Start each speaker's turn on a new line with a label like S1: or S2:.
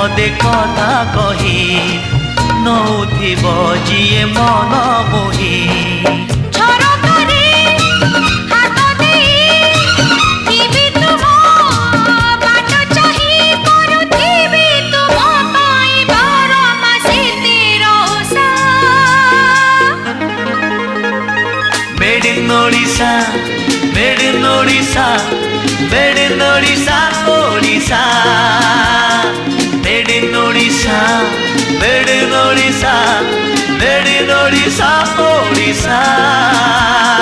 S1: पदे कथा कही नौथिब जिए मन मोही Odisha, made in Odisha, made in Odisha, Odisha, made in Odisha, made in Odisha, made in Odisha, Odisha.